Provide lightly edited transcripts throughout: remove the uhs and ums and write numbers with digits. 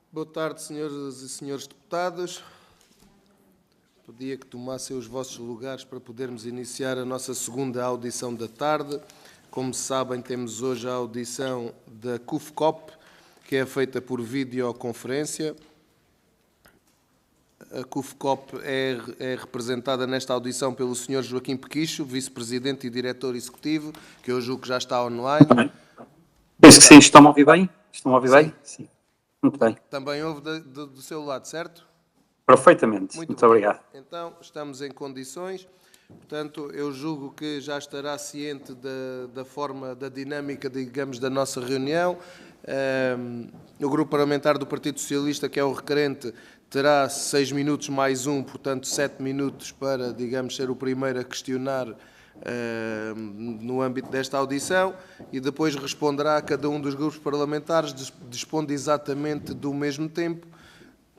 Boa tarde, senhoras e senhores deputados. Pedia que tomassem os vossos lugares para podermos iniciar a nossa segunda audição da tarde. Como sabem, temos hoje a audição da CUFCOP, que é feita por videoconferência. A CUFCOP é representada nesta audição pelo Sr. Joaquim Pequicho, Vice-Presidente e Diretor Executivo, que eu julgo que já está online. Penso que sim. Estão-me a ouvir bem? Estão-me a ouvir bem? Sim. Muito bem. Também houve do seu lado, certo? Perfeitamente. Muito obrigado. Então, estamos em condições. Portanto, eu julgo que já estará ciente da forma, da dinâmica, digamos, da nossa reunião. O Grupo Parlamentar do Partido Socialista, que é o requerente, terá 6 minutos mais um, portanto 7 minutos para, digamos, ser o primeiro a questionar no âmbito desta audição, e depois responderá a cada um dos grupos parlamentares, dispondo exatamente do mesmo tempo.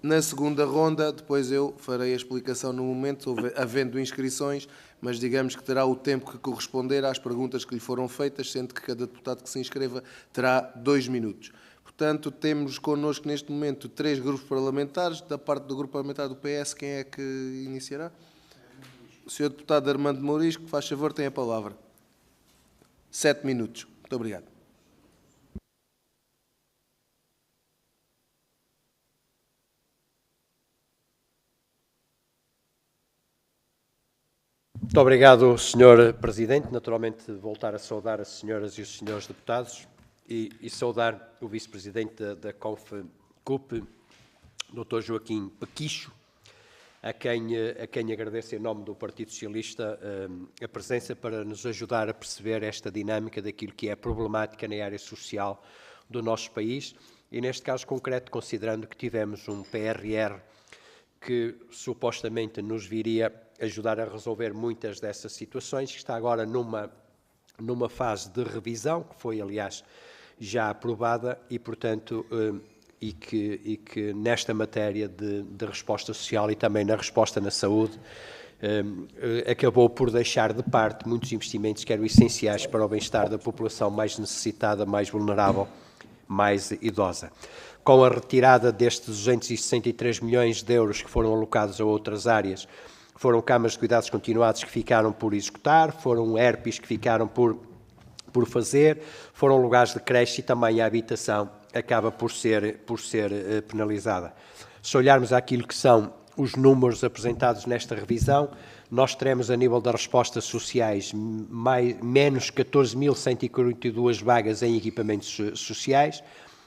Na segunda ronda, depois eu farei a explicação no momento, havendo inscrições, mas digamos que terá o tempo que corresponder às perguntas que lhe foram feitas, sendo que cada deputado que se inscreva terá 2 minutos. Portanto, temos connosco neste momento 3 grupos parlamentares. Da parte do grupo parlamentar do PS, quem é que iniciará? O Sr. Deputado Armando Mourisco, faz favor, tem a palavra. 7 minutos. Muito obrigado. Muito obrigado, Sr. Presidente. Naturalmente, voltar a saudar as senhoras e os senhores deputados e saudar o Vice-Presidente da CUP, Dr. Joaquim Pequicho, a quem agradeço em nome do Partido Socialista a presença para nos ajudar a perceber esta dinâmica daquilo que é a problemática na área social do nosso país e, neste caso concreto, considerando que tivemos um PRR que supostamente nos viria ajudar a resolver muitas dessas situações, que está agora numa fase de revisão, que foi, aliás, já aprovada e, portanto, e que nesta matéria de resposta social e também na resposta na saúde, acabou por deixar de parte muitos investimentos que eram essenciais para o bem-estar da população mais necessitada, mais vulnerável, mais idosa. Com a retirada destes 263 milhões de euros que foram alocados a outras áreas, foram camas de cuidados continuados que ficaram por executar, foram ERPs que ficaram por fazer, foram lugares de creche e também a habitação acaba por ser penalizada. Se olharmos aquilo que são os números apresentados nesta revisão, nós teremos a nível das respostas sociais menos 14.142 vagas em equipamentos sociais,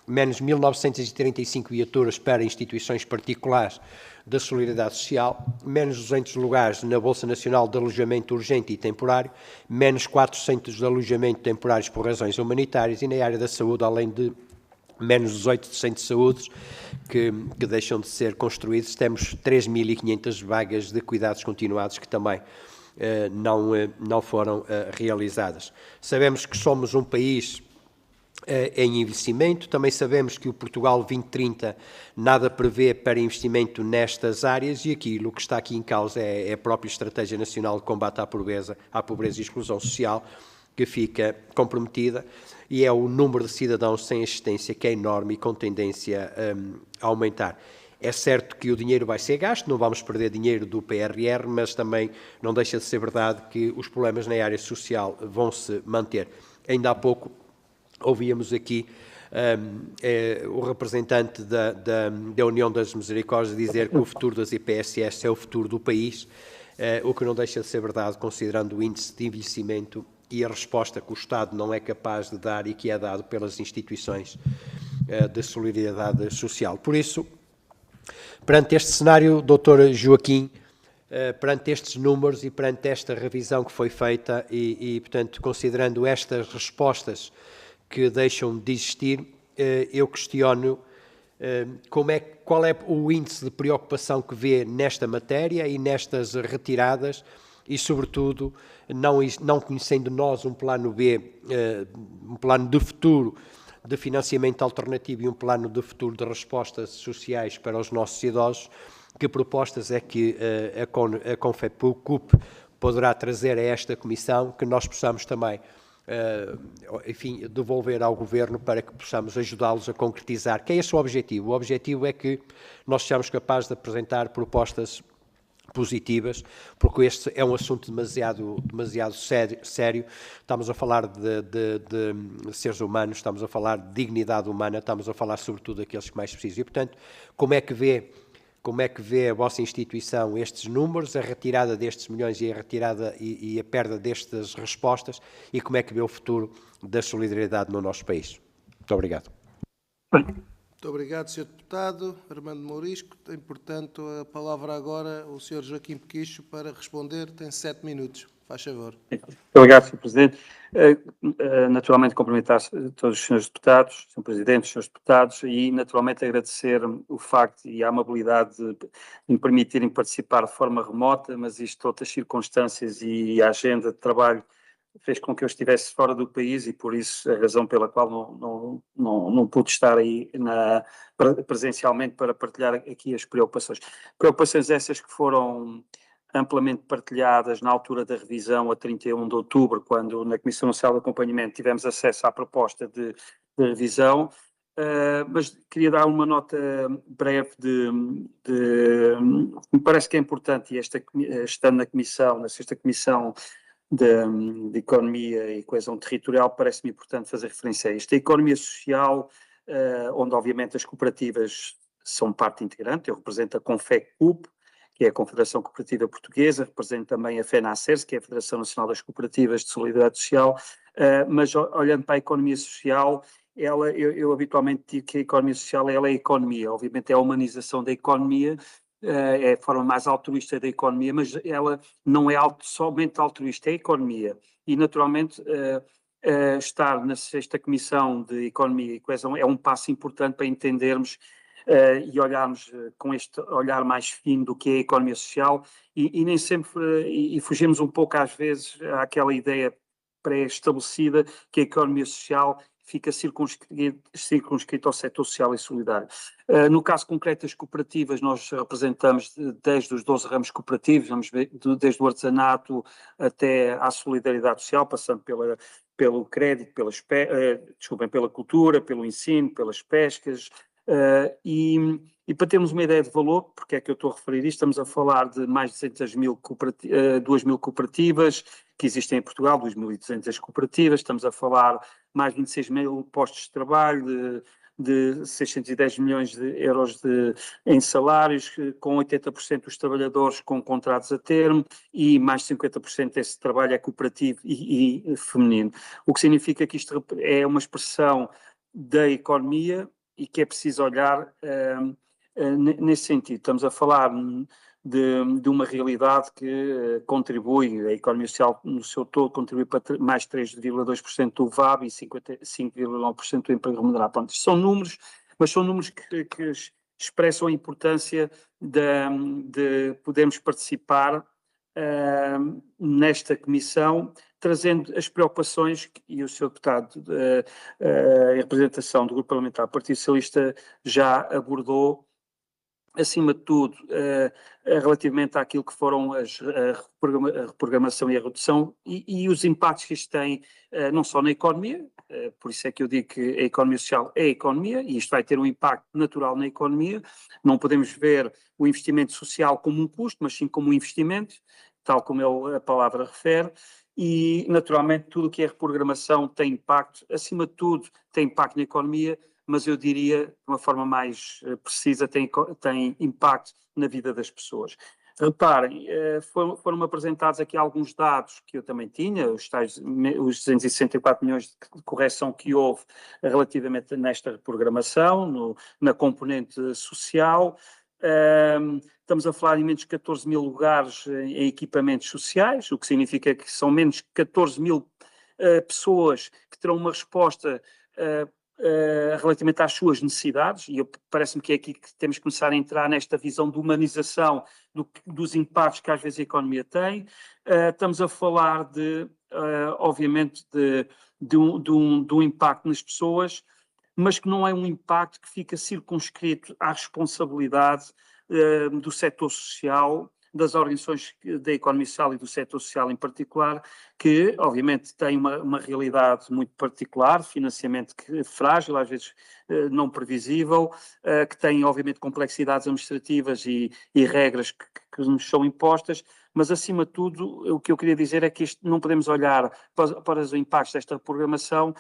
menos 1.935 viaturas para instituições particulares da Solidariedade Social, menos 200 lugares na Bolsa Nacional de Alojamento Urgente e Temporário, menos 400 de alojamento temporários por razões humanitárias e na área da saúde, além de menos 18 centros de saúde que deixam de ser construídos, temos 3.500 vagas de cuidados continuados que também não foram realizadas. Sabemos que somos um país em investimento, também sabemos que o Portugal 2030 nada prevê para investimento nestas áreas e aquilo que está aqui em causa é a própria Estratégia Nacional de Combate à Pobreza e Exclusão Social, que fica comprometida, e é o número de cidadãos sem assistência que é enorme e com tendência a aumentar. É certo que o dinheiro vai ser gasto, não vamos perder dinheiro do PRR, mas também não deixa de ser verdade que os problemas na área social vão se manter. Ainda há pouco ouvíamos aqui o representante da União das Misericórdias dizer que o futuro das IPSS é o futuro do país, o que não deixa de ser verdade, considerando o índice de envelhecimento e a resposta que o Estado não é capaz de dar e que é dado pelas instituições de solidariedade social. Por isso, perante este cenário, Dr. Joaquim, perante estes números e perante esta revisão que foi feita e portanto, considerando estas respostas que deixam de existir, eu questiono qual é o índice de preocupação que vê nesta matéria e nestas retiradas e, sobretudo, não conhecendo nós um plano B, um plano de futuro de financiamento alternativo e um plano de futuro de respostas sociais para os nossos idosos, que propostas é que a CONFECUP poderá trazer a esta Comissão que nós possamos também enfim, devolver ao Governo para que possamos ajudá-los a concretizar. Que é esse o objetivo? O objetivo é que nós sejamos capazes de apresentar propostas positivas, porque este é um assunto demasiado sério. Estamos a falar de seres humanos, estamos a falar de dignidade humana, estamos a falar sobretudo daqueles que mais precisam. E, portanto, como é que vê a vossa instituição estes números, a retirada destes milhões e a retirada e a perda destas respostas, e como é que vê o futuro da solidariedade no nosso país? Muito obrigado. Muito obrigado, Sr. Deputado Armando Mourisco. Tem, portanto, a palavra agora o Sr. Joaquim Pequicho para responder. Tem 7 minutos. Faz favor. Muito obrigado, Sr. Presidente. Naturalmente, cumprimentar todos os Srs. Deputados, Sr. Presidente, os Srs. Deputados, e naturalmente agradecer o facto e a amabilidade de me permitirem participar de forma remota, mas isto, outras circunstâncias e a agenda de trabalho fez com que eu estivesse fora do país e por isso a razão pela qual não pude estar aí presencialmente para partilhar aqui as preocupações. Preocupações essas que foram amplamente partilhadas na altura da revisão a 31 de outubro, quando na Comissão Nacional de Acompanhamento tivemos acesso à proposta de revisão, mas queria dar uma nota breve me parece que é importante, e estando na Comissão, na sexta Comissão de Economia e Coesão Territorial, parece-me importante fazer referência a isto. A economia social, onde obviamente as cooperativas são parte integrante, eu represento a Confec-CUP, que é a Confederação Cooperativa Portuguesa, represento também a FENACERS, que é a Federação Nacional das Cooperativas de Solidariedade Social, mas olhando para a economia social, eu habitualmente digo que a economia social ela é a economia, obviamente é a humanização da economia, é a forma mais altruísta da economia, mas ela não é somente altruísta, é a economia. E, naturalmente, estar na sexta Comissão de Economia e Coesão é um passo importante para entendermos e olharmos com este olhar mais fino do que é a economia social e nem sempre, e fugimos um pouco às vezes àquela ideia pré-estabelecida que a economia social fica circunscrito ao setor social e solidário. No caso concreto das cooperativas, nós representamos desde os 12 ramos cooperativos, vamos ver, desde o artesanato até à solidariedade social, passando pelo crédito, pela cultura, pelo ensino, pelas pescas, e para termos uma ideia de valor, porque é que eu estou a referir isto, estamos a falar de mais de 2.000 cooperativas que existem em Portugal, 2.200 cooperativas, estamos a falar mais de 26 mil postos de trabalho, de 610 milhões de euros em salários, com 80% dos trabalhadores com contratos a termo e mais de 50% desse trabalho é cooperativo e feminino. O que significa que isto é uma expressão da economia e que é preciso olhar nesse sentido. Estamos a falar de uma realidade que contribui, a economia social no seu todo contribui para mais 3,2% do VAB e 5,9% do emprego remunerado. Pronto, são números, mas são números que expressam a importância de podermos participar nesta comissão, trazendo as preocupações, e o Sr. Deputado, em representação do Grupo Parlamentar do Partido Socialista, já abordou, acima de tudo, relativamente àquilo que foram a reprogramação e a redução e os impactos que isto tem, não só na economia, por isso é que eu digo que a economia social é a economia e isto vai ter um impacto natural na economia. Não podemos ver o investimento social como um custo, mas sim como um investimento, tal como a palavra refere. E, naturalmente, tudo o que é reprogramação tem impacto, acima de tudo, tem impacto na economia, mas eu diria, de uma forma mais precisa, tem impacto na vida das pessoas. Reparem, foram apresentados aqui alguns dados que eu também tinha, os 264 milhões de correção que houve relativamente nesta reprogramação, na componente social. Estamos a falar em menos de 14 mil lugares em equipamentos sociais, o que significa que são menos de 14 mil pessoas que terão uma resposta relativamente às suas necessidades, e parece-me que é aqui que temos que começar a entrar nesta visão de humanização dos impactos que às vezes a economia tem. Estamos a falar obviamente, de um impacto nas pessoas, mas que não é um impacto que fica circunscrito à responsabilidade do setor social, das organizações da economia social e do setor social em particular, que obviamente têm uma realidade muito particular, financiamento frágil, às vezes não previsível, que têm obviamente complexidades administrativas e regras que nos são impostas, mas acima de tudo o que eu queria dizer é que não podemos olhar para os impactos desta programação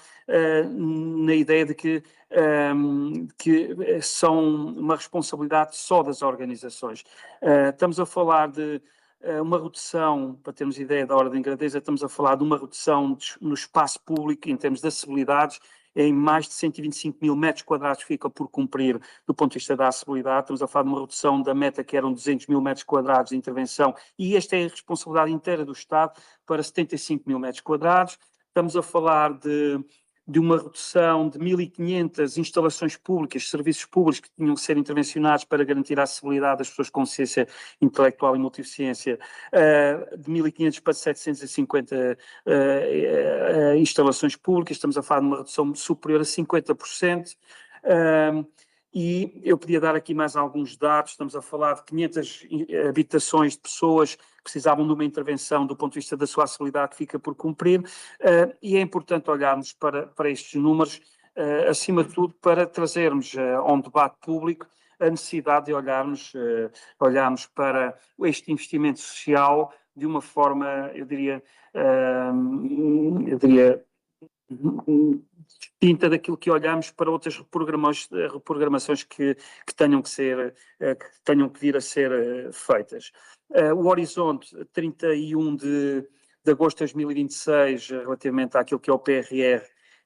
na ideia de que são uma responsabilidade só das organizações. Estamos a falar de uma redução, para termos ideia da ordem de grandeza, estamos a falar de uma redução no espaço público em termos de acessibilidades em mais de 125 mil metros quadrados fica por cumprir do ponto de vista da acessibilidade. Estamos a falar de uma redução da meta que eram 200 mil metros quadrados de intervenção e esta é a responsabilidade inteira do Estado para 75 mil metros quadrados. Estamos a falar de uma redução de 1.500 instalações públicas, serviços públicos que tinham que ser intervencionados para garantir a acessibilidade das pessoas com deficiência intelectual e multideficiência, de 1.500 para 750 instalações públicas. Estamos a falar de uma redução superior a 50%. E eu podia dar aqui mais alguns dados, estamos a falar de 500 habitações de pessoas que precisavam de uma intervenção do ponto de vista da sua acessibilidade que fica por cumprir, e é importante olharmos para estes números, acima de tudo, para trazermos a um debate público a necessidade de olharmos para este investimento social de uma forma, eu diria distinta daquilo que olhamos para outras reprogramações que tenham que vir a ser feitas. O horizonte 31 de agosto de 2026, relativamente àquilo que é o PRR,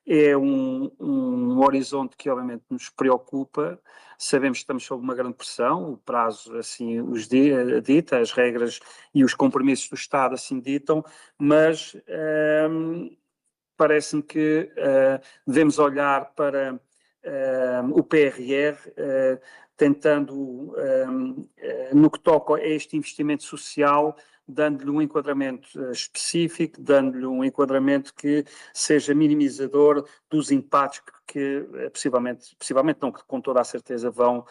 é um horizonte que obviamente nos preocupa. Sabemos que estamos sob uma grande pressão, o prazo assim os dita, as regras e os compromissos do Estado assim ditam, mas parece-me que devemos olhar para o PRR, tentando, no que toca a este investimento social, dando-lhe um enquadramento específico, dando-lhe um enquadramento que seja minimizador dos impactos que possivelmente não, que com toda a certeza vão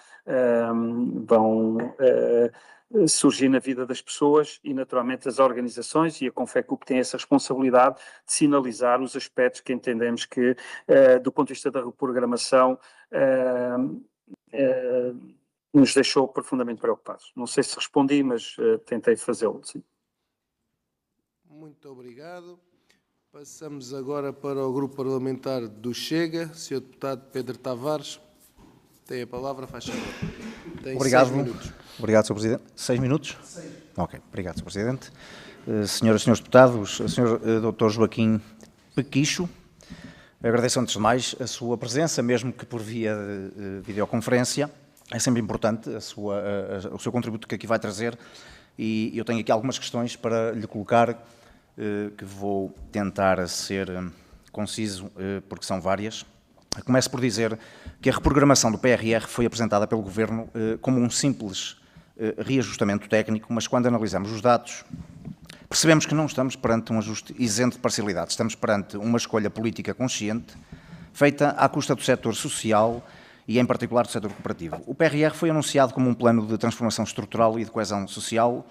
surgir na vida das pessoas e naturalmente as organizações, e a Confecup tem essa responsabilidade de sinalizar os aspectos que entendemos que do ponto de vista da reprogramação nos deixou profundamente preocupados. Não sei se respondi, mas tentei fazê-lo, sim. Muito obrigado. Passamos agora para o grupo parlamentar do Chega. Sr. Deputado Pedro Tavares, tem a palavra, faz favor. Tem obrigado. 6 minutos. Obrigado, Sr. Presidente. 6 minutos? 6. Ok, obrigado, Sr. Presidente. Senhoras e senhores deputados, Sr. Dr. Joaquim Pequicho, agradeço antes de mais a sua presença, mesmo que por via de videoconferência. É sempre importante o seu contributo que aqui vai trazer, e eu tenho aqui algumas questões para lhe colocar, que vou tentar ser conciso, porque são várias. Começo por dizer que a reprogramação do PRR foi apresentada pelo Governo como um simples reajustamento técnico, mas quando analisamos os dados, percebemos que não estamos perante um ajuste isento de parcialidade, estamos perante uma escolha política consciente, feita à custa do setor social e, em particular, do setor cooperativo. O PRR foi anunciado como um plano de transformação estrutural e de coesão social,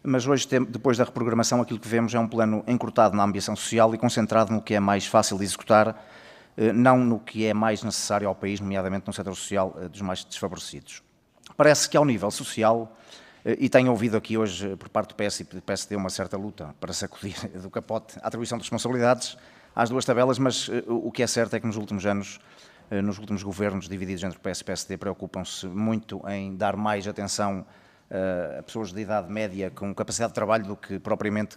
mas hoje, depois da reprogramação, aquilo que vemos é um plano encurtado na ambição social e concentrado no que é mais fácil de executar, não no que é mais necessário ao país, nomeadamente no setor social dos mais desfavorecidos. Parece que, ao nível social, e tenho ouvido aqui hoje, por parte do PS e do PSD, uma certa luta para sacudir do capote a atribuição de responsabilidades às duas tabelas, mas o que é certo é que nos últimos anos, nos últimos governos divididos entre o PS e o PSD, preocupam-se muito em dar mais atenção a pessoas de idade média com capacidade de trabalho do que propriamente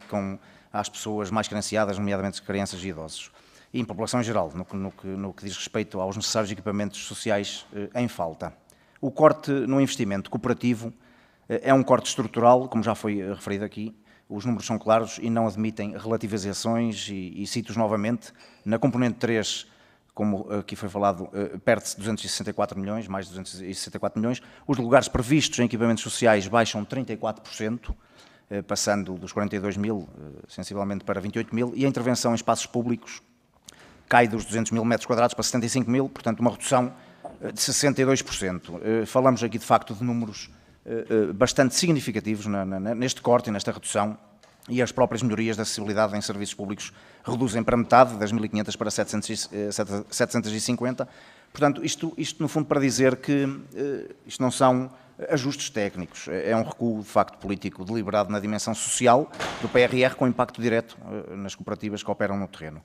às pessoas mais carenciadas, nomeadamente crianças e idosos. E em população em geral, no que diz respeito aos necessários equipamentos sociais em falta. O corte no investimento cooperativo é um corte estrutural, como já foi referido aqui. Os números são claros e não admitem relativizações e cito novamente, na componente 3, como aqui foi falado, perde-se 264 milhões, mais de 264 milhões. Os lugares previstos em equipamentos sociais baixam 34%, passando dos 42 mil, sensivelmente, para 28 mil, e a intervenção em espaços públicos cai dos 200 mil metros quadrados para 75 mil, portanto, uma redução de 62%. Falamos aqui, de facto, de números bastante significativos neste corte e nesta redução, e as próprias melhorias de acessibilidade em serviços públicos reduzem para metade, das 1.500 para 750. Portanto, isto no fundo para dizer que isto não são ajustes técnicos, é um recuo de facto político deliberado na dimensão social do PRR com impacto direto nas cooperativas que operam no terreno.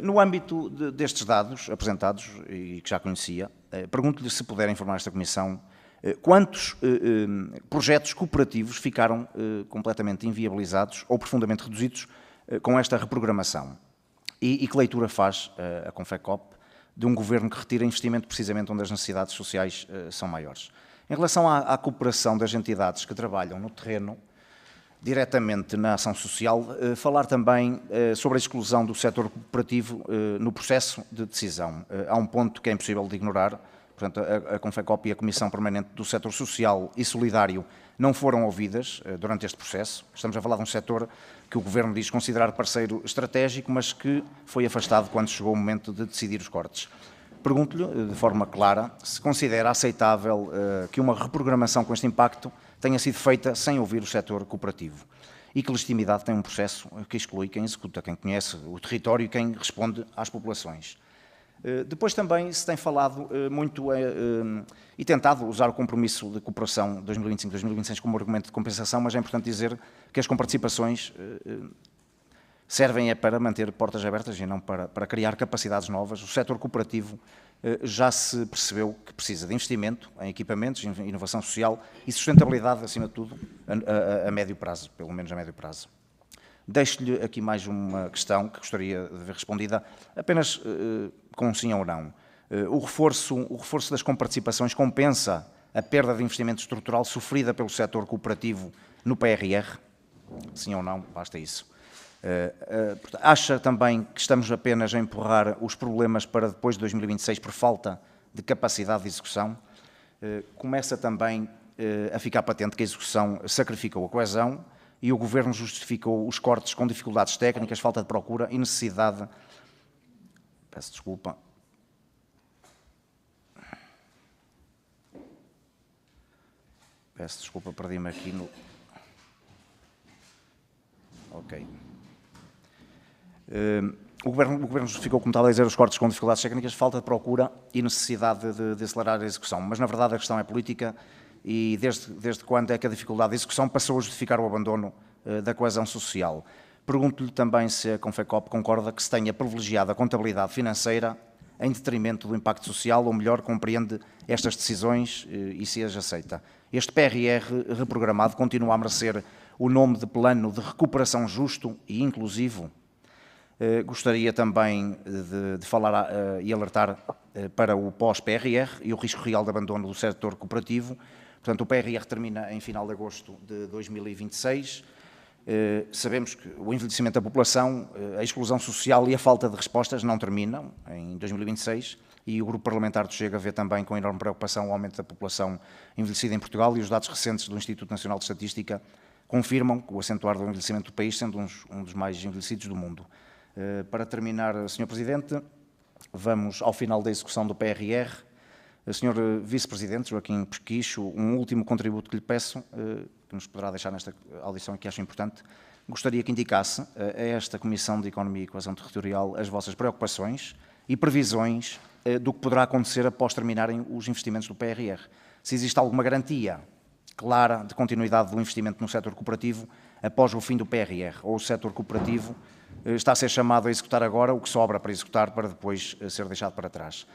No âmbito destes dados apresentados e que já conhecia, pergunto-lhe se puder informar esta Comissão quantos projetos cooperativos ficaram completamente inviabilizados ou profundamente reduzidos com esta reprogramação e que leitura faz a Confecop de um governo que retira investimento precisamente onde as necessidades sociais são maiores. Em relação à cooperação das entidades que trabalham no terreno, diretamente na ação social, falar também sobre a exclusão do setor cooperativo no processo de decisão. Há um ponto que é impossível de ignorar. Portanto, a Confecop e a Comissão Permanente do Setor Social e Solidário não foram ouvidas durante este processo. Estamos a falar de um setor que o Governo diz considerar parceiro estratégico, mas que foi afastado quando chegou o momento de decidir os cortes. Pergunto-lhe, de forma clara, se considera aceitável que uma reprogramação com este impacto tenha sido feita sem ouvir o setor cooperativo e que legitimidade tem um processo que exclui quem executa, quem conhece o território e quem responde às populações. Depois também se tem falado muito e tentado usar o compromisso de cooperação 2025-2026 como argumento de compensação, mas é importante dizer que as comparticipações servem para manter portas abertas e não para criar capacidades novas. O setor cooperativo já se percebeu que precisa de investimento em equipamentos, inovação social e sustentabilidade, acima de tudo, a médio prazo, pelo menos a médio prazo. Deixo-lhe aqui mais uma questão que gostaria de ver respondida, apenas com um sim ou não. O reforço das comparticipações compensa a perda de investimento estrutural sofrida pelo setor cooperativo no PRR? Sim ou não? Basta isso. Acha também que estamos apenas a empurrar os problemas para depois de 2026 por falta de capacidade de execução? Começa também a ficar patente que a execução sacrificou a coesão e o Governo justificou os cortes com dificuldades técnicas, falta de procura e necessidade... Peço desculpa. Peço desculpa, perdi-me aqui no... Ok. O Governo justificou, como estava a dizer, os cortes com dificuldades técnicas, falta de procura e necessidade de acelerar a execução. Mas, na verdade, a questão é política e desde quando é que a dificuldade de execução passou a justificar o abandono da coesão social? Pergunto-lhe também se a Confecop concorda que se tenha privilegiado a contabilidade financeira em detrimento do impacto social, ou melhor, compreende estas decisões e se as aceita. Este PRR reprogramado continua a merecer o nome de Plano de Recuperação Justo e Inclusivo? Gostaria também de falar e alertar para o pós-PRR e o risco real de abandono do setor cooperativo. Portanto, o PRR termina em final de agosto de 2026. Sabemos que o envelhecimento da população, a exclusão social e a falta de respostas não terminam em 2026 e o Grupo Parlamentar do Chega vê também com enorme preocupação o aumento da população envelhecida em Portugal e os dados recentes do Instituto Nacional de Estatística confirmam o acentuar do envelhecimento do país, sendo um dos mais envelhecidos do mundo. Para terminar, Sr. Presidente, vamos ao final da execução do PRR. Sr. Vice-Presidente Joaquim Pequicho, um último contributo que lhe peço, que nos poderá deixar nesta audição e que acho importante, gostaria que indicasse a esta Comissão de Economia e Coesão Territorial as vossas preocupações e previsões do que poderá acontecer após terminarem os investimentos do PRR. Se existe alguma garantia clara de continuidade do investimento no setor cooperativo após o fim do PRR, ou o setor cooperativo está a ser chamado a executar agora o que sobra para executar para depois ser deixado para trás.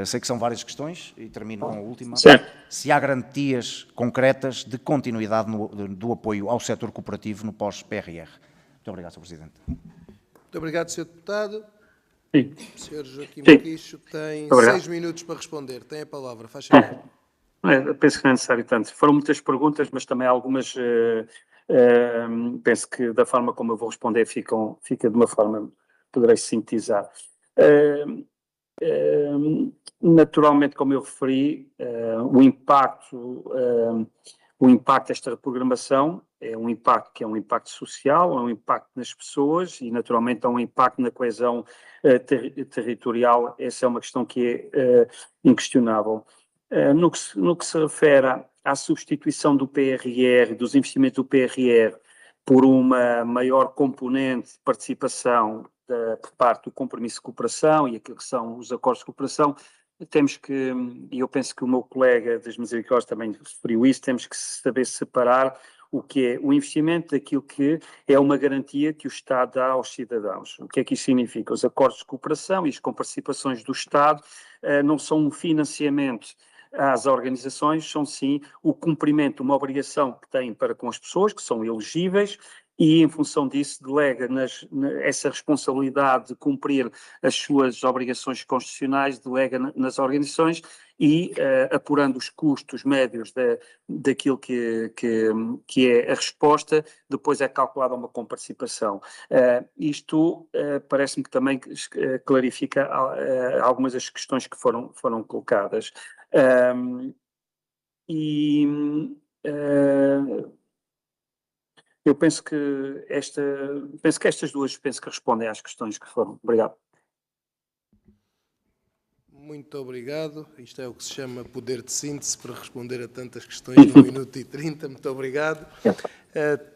Sei que são várias questões e termino com a última. Certo. Se há garantias concretas de continuidade do apoio ao setor cooperativo no pós-PRR. Muito obrigado, Sr. Presidente. Muito obrigado, Sr. Deputado. Sim. O Sr. Joaquim Sim. Pequicho tem Obrigado. 6 minutos para responder. Tem a palavra. Faz favor. Penso que não é necessário tanto. Foram muitas perguntas, mas também algumas, penso que da forma como eu vou responder fica de uma forma, poderei sintetizar. Naturalmente, como eu referi, o impacto desta reprogramação é um impacto que é um impacto social, é um impacto nas pessoas e, naturalmente, é um impacto na coesão territorial. Essa é uma questão que é inquestionável. No que se refere à substituição do PRR, dos investimentos do PRR, por uma maior componente de participação por parte do compromisso de cooperação e aquilo que são os acordos de cooperação, temos que, e eu penso que o meu colega das Misericórdias também referiu isso, temos que saber separar o que é o investimento daquilo que é uma garantia que o Estado dá aos cidadãos. O que é que isso significa? Os acordos de cooperação e as comparticipações do Estado não são um financiamento às organizações, são sim o cumprimento de uma obrigação que têm para com as pessoas, que são elegíveis, e em função disso delega essa responsabilidade de cumprir as suas obrigações constitucionais, delega nas organizações e apurando os custos médios daquilo que é a resposta, depois é calculada uma comparticipação. Isto parece-me que também clarifica algumas das questões que foram colocadas. Eu penso que estas duas respondem às questões que foram. Obrigado. Muito obrigado. Isto é o que se chama poder de síntese para responder a tantas questões num minuto e 30. Muito obrigado.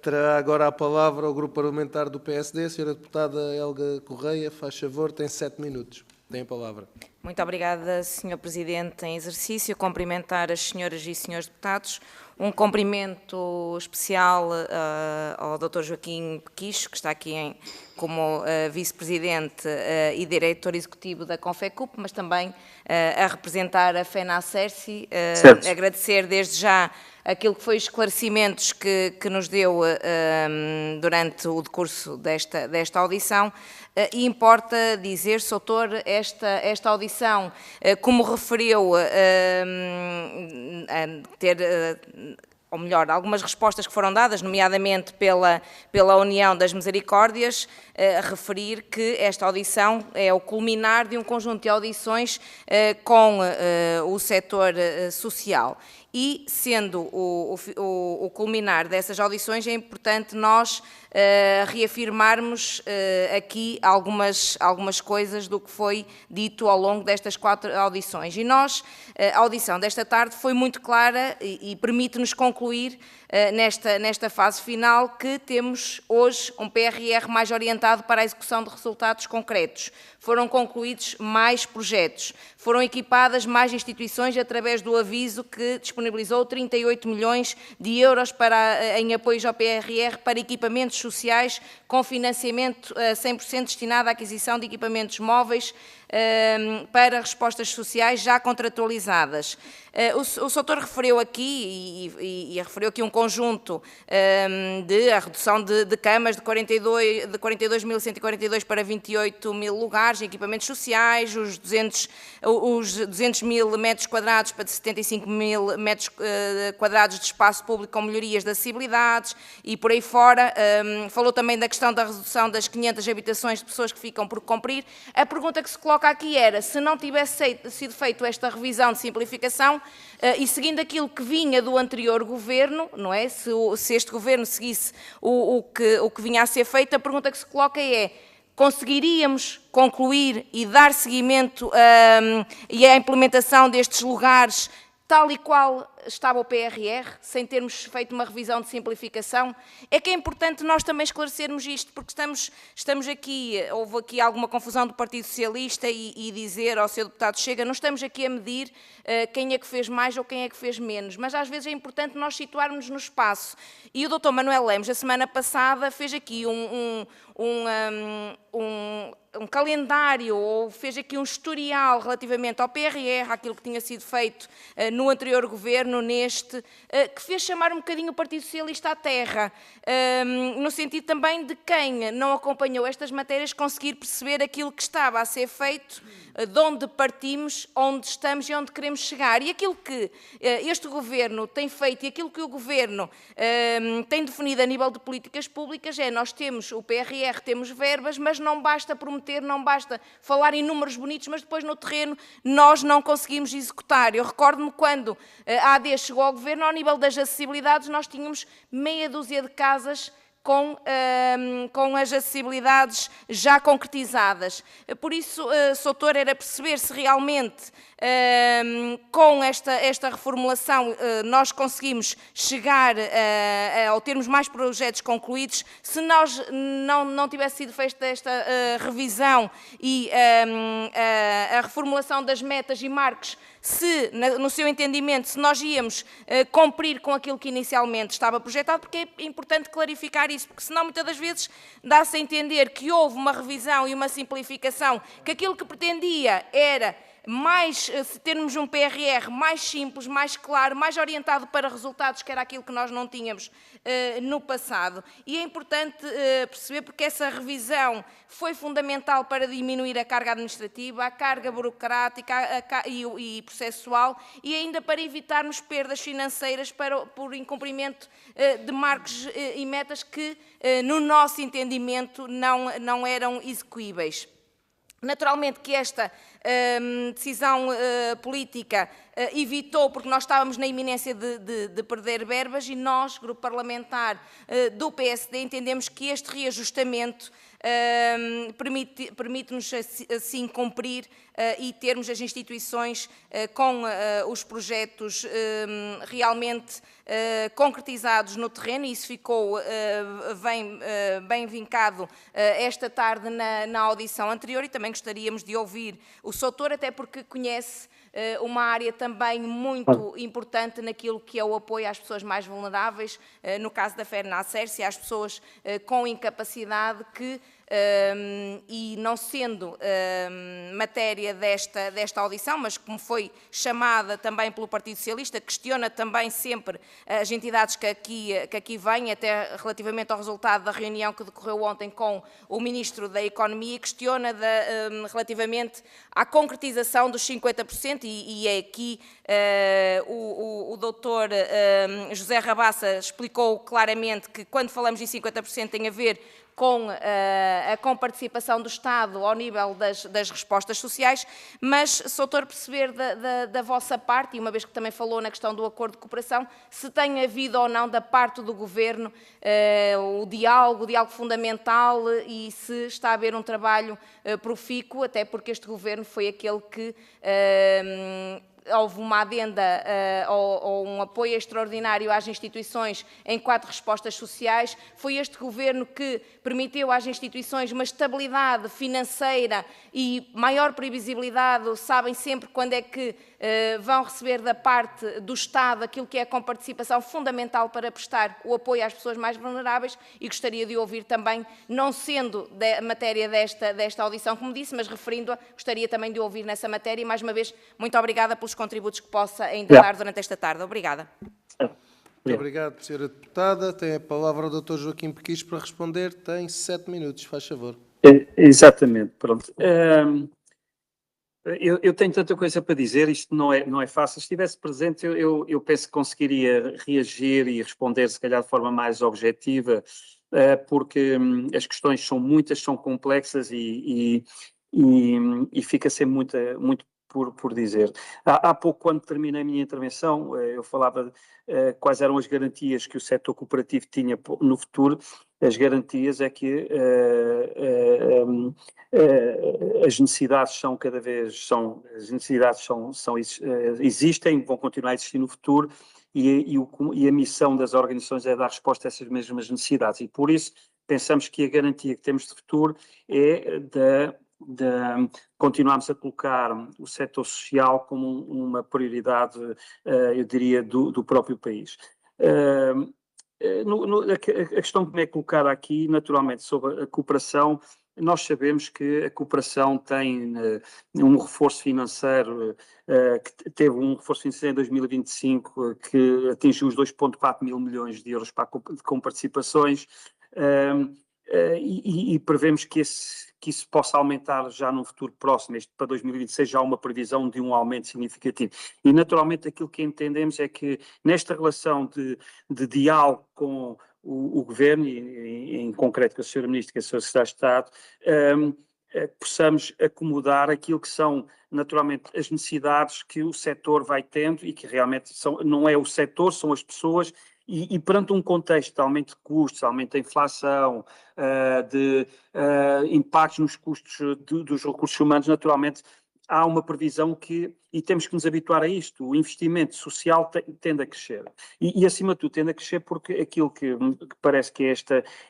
Terá agora a palavra o Grupo Parlamentar do PSD. A senhora deputada Helga Correia, faz favor, tem 7 minutos. Tem a palavra. Muito obrigada, Sr. Presidente em exercício. Cumprimentar as senhoras e senhores deputados. Um cumprimento especial ao Dr. Joaquim Pequicho, que está aqui como vice-presidente e diretor executivo da Confecup, mas também a representar a FENACERCI. Agradecer desde já aquilo que foi os esclarecimentos que nos deu durante o decurso desta audição. E importa dizer, Sr. Doutor, esta audição, como referiu, ou melhor, algumas respostas que foram dadas, nomeadamente pela União das Misericórdias, referir que esta audição é o culminar de um conjunto de audições com o setor social. E, sendo o culminar dessas audições, é importante nós reafirmarmos aqui algumas coisas do que foi dito ao longo destas 4 audições. E a audição desta tarde foi muito clara e permite-nos concluir nesta fase final que temos hoje um PRR mais orientado para a execução de resultados concretos. Foram concluídos mais projetos, foram equipadas mais instituições através do aviso que disponibilizou 38 milhões de euros em apoios ao PRR para equipamentos sociais com financiamento a 100% destinado à aquisição de equipamentos móveis para respostas sociais já contratualizadas. O Sr. referiu aqui, e referiu aqui um conjunto de a redução de camas de 42.142 para 28.000 lugares, equipamentos sociais, os 200.000 metros quadrados para 75.000 metros quadrados de espaço público com melhorias de acessibilidades e por aí fora. Falou também da questão da redução das 500 habitações de pessoas que ficam por cumprir. A pergunta que se coloca aqui era, se não tivesse sido feita esta revisão de simplificação, e seguindo aquilo que vinha do anterior governo, não é? Se este governo seguisse o que vinha a ser feito, a pergunta que se coloca é: conseguiríamos concluir e dar seguimento e à implementação destes lugares tal e qual estava o PRR, sem termos feito uma revisão de simplificação? É que é importante nós também esclarecermos isto, porque estamos aqui, houve aqui alguma confusão do Partido Socialista e dizer ao Sr. Deputado Chega, não estamos aqui a medir quem é que fez mais ou quem é que fez menos, mas às vezes é importante nós situarmos no espaço. E o Dr. Manuel Lemos, a semana passada, fez aqui um calendário, ou fez aqui um historial relativamente ao PRR, àquilo que tinha sido feito no anterior governo, que fez chamar um bocadinho o Partido Socialista à terra, no sentido também de quem não acompanhou estas matérias conseguir perceber aquilo que estava a ser feito, de onde partimos, onde estamos e onde queremos chegar. E aquilo que este governo tem feito e aquilo que o governo tem definido a nível de políticas públicas é: nós temos o PRR, temos verbas, mas não basta prometer, não basta falar em números bonitos, mas depois no terreno nós não conseguimos executar. Eu recordo-me quando a AD chegou ao governo, ao nível das acessibilidades, nós tínhamos meia dúzia de casas com as acessibilidades já concretizadas. Por isso, Sr. Doutor, era perceber se realmente com esta reformulação nós conseguimos chegar ao termos mais projetos concluídos. Se nós não tivesse sido feita esta revisão e a reformulação das metas e marcos, se, no seu entendimento, se nós íamos cumprir com aquilo que inicialmente estava projetado, porque é importante clarificar isso, porque senão muitas das vezes dá-se a entender que houve uma revisão e uma simplificação, que aquilo que pretendia era se termos um PRR mais simples, mais claro, mais orientado para resultados, que era aquilo que nós não tínhamos no passado. E é importante perceber, porque essa revisão foi fundamental para diminuir a carga administrativa, a carga burocrática e processual, e ainda para evitarmos perdas financeiras por incumprimento de marcos e metas que, no nosso entendimento, não eram execuíveis. Naturalmente que esta decisão política evitou, porque nós estávamos na iminência de perder verbas, e nós, grupo parlamentar do PSD, entendemos que este reajustamento permite-nos assim cumprir e termos as instituições com os projetos realmente concretizados no terreno, e isso ficou bem vincado esta tarde na audição anterior, e também gostaríamos de ouvir o Sr. Doutor, até porque conhece uma área também muito importante naquilo que é o apoio às pessoas mais vulneráveis, no caso da FERNACERS, e às pessoas com incapacidade que, e não sendo matéria desta audição, mas como foi chamada também pelo Partido Socialista, questiona também sempre as entidades que aqui vêm, até relativamente ao resultado da reunião que decorreu ontem com o Ministro da Economia, questiona relativamente à concretização dos 50%, e é aqui o doutor José Rabassa explicou claramente que quando falamos em 50% tem a ver com a comparticipação do Estado ao nível das respostas sociais, mas, Sr. Doutor, perceber da vossa parte, e uma vez que também falou na questão do acordo de cooperação, se tem havido ou não da parte do Governo o diálogo fundamental, e se está a haver um trabalho profícuo, até porque este Governo foi aquele que houve uma adenda ou um apoio extraordinário às instituições em 4 respostas sociais. Foi este Governo que permitiu às instituições uma estabilidade financeira e maior previsibilidade. Sabem sempre quando é que vão receber da parte do Estado aquilo que é a comparticipação fundamental para prestar o apoio às pessoas mais vulneráveis, e gostaria de ouvir também, não sendo matéria desta audição, como disse, mas referindo-a, gostaria também de ouvir nessa matéria, e mais uma vez, muito obrigada pelos contributos que possa ainda dar durante esta tarde. Obrigada. Muito obrigado, Sra. Deputada. Tem a palavra o Dr. Joaquim Pequicho para responder. Tem 7 minutos, faz favor. Exatamente, pronto. Eu tenho tanta coisa para dizer, isto não é fácil. Se estivesse presente, eu penso que conseguiria reagir e responder, se calhar, de forma mais objetiva, porque as questões são muitas, são complexas e fica sempre muito por dizer. Há pouco, quando terminei a minha intervenção, eu falava quais eram as garantias que o setor cooperativo tinha no futuro. As garantias é que as necessidades são cada vez existem, vão continuar a existir no futuro, e a missão das organizações é dar resposta a essas mesmas necessidades, e por isso pensamos que a garantia que temos de futuro é de continuarmos a colocar o setor social como uma prioridade, eu diria, do próprio país. A questão que me é colocada aqui, naturalmente, sobre a cooperação, nós sabemos que a cooperação tem um reforço financeiro, que teve um reforço financeiro em 2025 que atingiu os 2,4 mil milhões de euros com participações, e prevemos que isso possa aumentar já no futuro próximo. Para 2026 já há uma previsão de um aumento significativo. E, naturalmente, aquilo que entendemos é que, nesta relação de diálogo com o Governo, e em concreto com a Sra. Ministra e com a Sra. Secretária de Estado, possamos acomodar aquilo que são, naturalmente, as necessidades que o setor vai tendo, e que realmente não é o setor, são as pessoas, E perante um contexto de aumento de custos, aumento da inflação, de impactos nos custos dos recursos humanos, naturalmente há uma previsão que, e temos que nos habituar a isto, o investimento social tende a crescer. E acima de tudo, tende a crescer porque aquilo que parece que é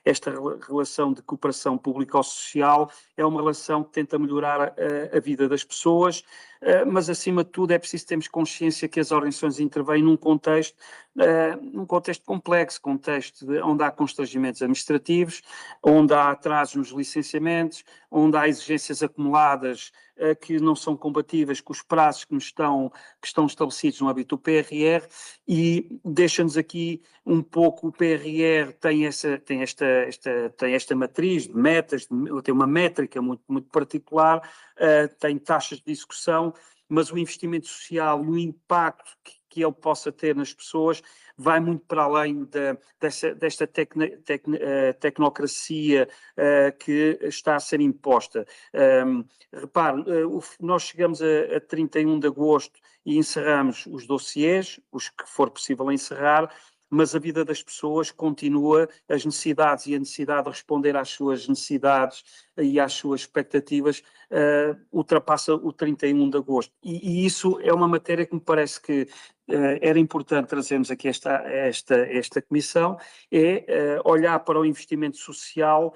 esta relação de cooperação público-social é uma relação que tenta melhorar a vida das pessoas, mas acima de tudo é preciso termos consciência que as organizações intervêm num contexto complexo, onde há constrangimentos administrativos, onde há atrasos nos licenciamentos, onde há exigências acumuladas que não são compatíveis com os prazos que estão estabelecidos no âmbito do PRR, e deixa-nos aqui um pouco, o PRR tem esta matriz de metas, tem uma métrica muito, muito particular, tem taxas de execução, mas o investimento social, o impacto que ele possa ter nas pessoas, vai muito para além desta tecnocracia que está a ser imposta. Repare, nós chegamos a 31 de agosto e encerramos os dossiês, os que for possível encerrar, mas a vida das pessoas continua, as necessidades e a necessidade de responder às suas necessidades e às suas expectativas ultrapassa o 31 de agosto. E isso é uma matéria que me parece que era importante trazermos aqui esta comissão, olhar para o investimento social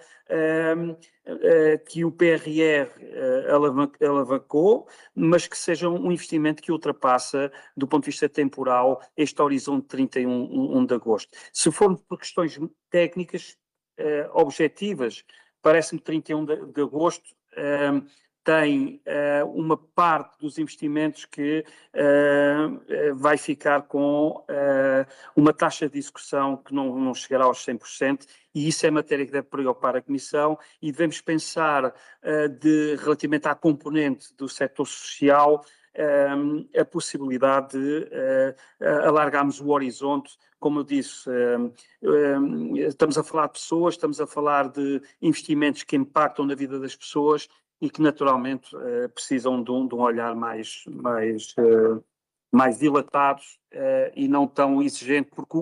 que o PRR alavancou, mas que seja um investimento que ultrapassa, do ponto de vista temporal, este horizonte de 31 de agosto. Se formos por questões técnicas objetivas, parece-me que 31 de agosto tem uma parte dos investimentos que vai ficar com uma taxa de execução que não chegará aos 100%, e isso é matéria que deve preocupar a Comissão, e devemos pensar relativamente à componente do setor social, a possibilidade de alargarmos o horizonte. Como eu disse, estamos a falar de pessoas, estamos a falar de investimentos que impactam na vida das pessoas e que naturalmente precisam de um olhar mais dilatados e não tão exigente, porque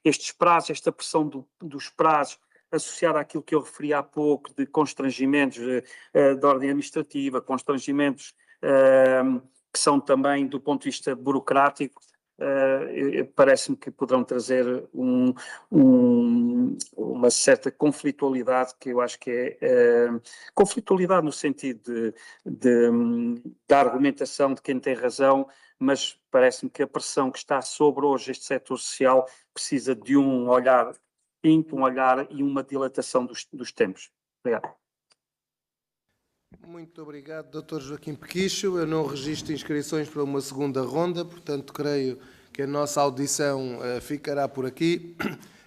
estes prazos, esta pressão dos prazos, associada àquilo que eu referi há pouco, de constrangimentos de ordem administrativa, constrangimentos que são também do ponto de vista burocrático, parece-me que poderão trazer uma certa conflitualidade, que eu acho que é conflitualidade no sentido da argumentação de quem tem razão, mas parece-me que a pressão que está sobre hoje este setor social precisa de um olhar distinto, um olhar e uma dilatação dos tempos. Obrigado. Muito obrigado, Dr. Joaquim Pequicho. Eu não registro inscrições para uma segunda ronda, portanto, creio que a nossa audição ficará por aqui.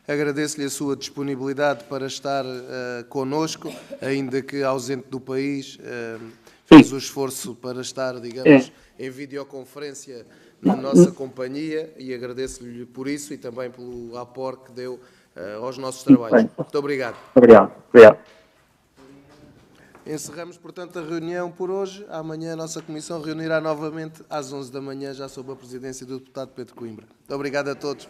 Agradeço-lhe a sua disponibilidade para estar connosco, ainda que ausente do país, fez o esforço para estar, digamos, em videoconferência na nossa companhia, e agradeço-lhe por isso e também pelo aporte que deu aos nossos trabalhos. Muito obrigado. Obrigado. Encerramos, portanto, a reunião por hoje. Amanhã a nossa comissão reunirá novamente às 11 da manhã, já sob a presidência do deputado Pedro Coimbra. Muito obrigado a todos.